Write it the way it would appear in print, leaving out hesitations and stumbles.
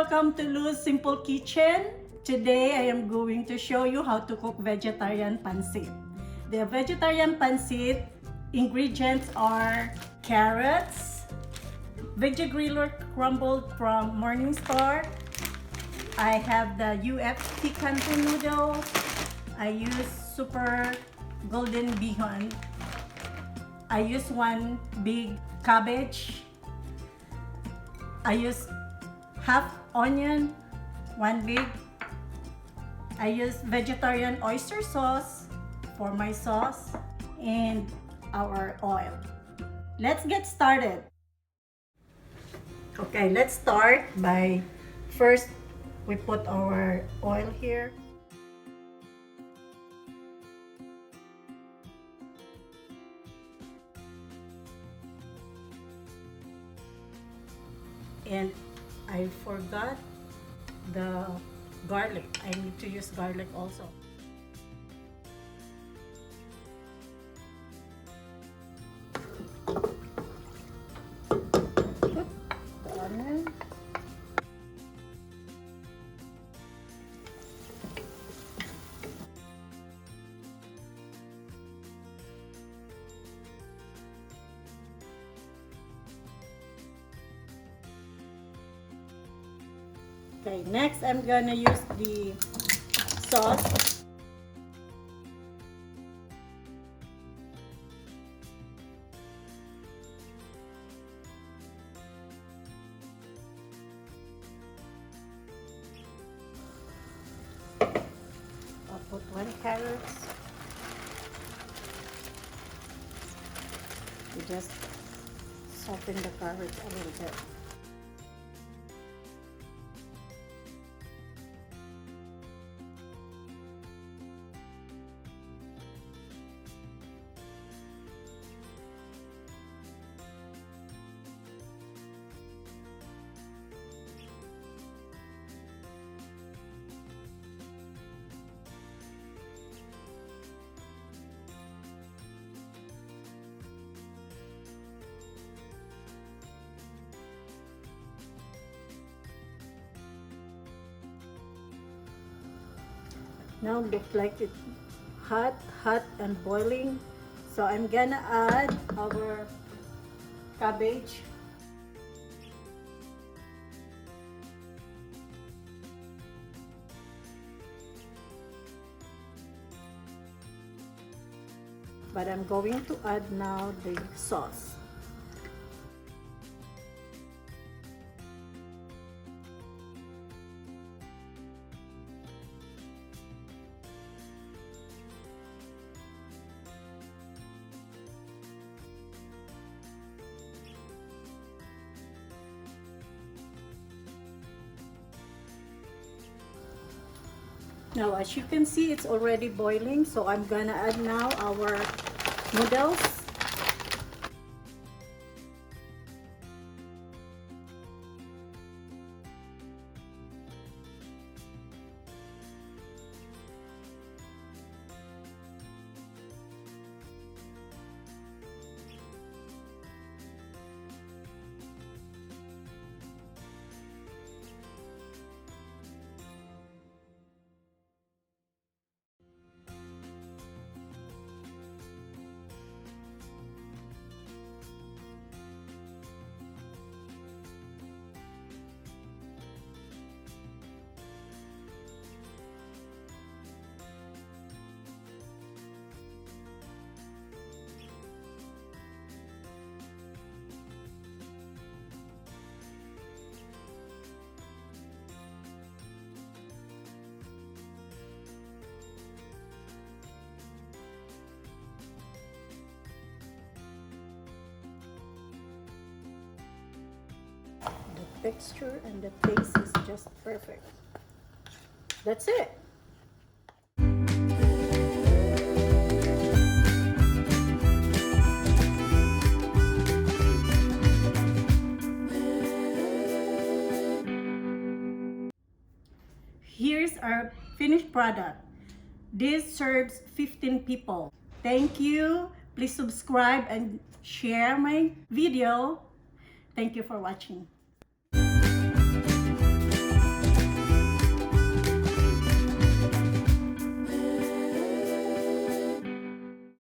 welcome to Lou's Simple Kitchen. Today I am going to show you how to cook vegetarian pancit. The vegetarian pancit ingredients are carrots, veggie griller crumbled from Morningstar. I have the UFC canton noodle. I use super golden bihon. I use one big cabbage. I use half onion, one big. I use vegetarian oyster sauce for my sauce and our oil. Let's get started. Okay, let's start by first we put our oil here. And I forgot the garlic. I need to use garlic also. Put the onion. Okay, next I'm gonna use the sauce. I'll put 1 carrot. You just soften the carrots a little bit. Now looks like it's hot and boiling. So I'm gonna add our cabbage. But I'm going to add now the sauce. Now, as you can see, it's already boiling, so I'm gonna add now our noodles. Texture and the taste is just perfect. That's it. Here's our finished product. This serves 15 people. Thank you. Please subscribe and share my video. Thank you for watching.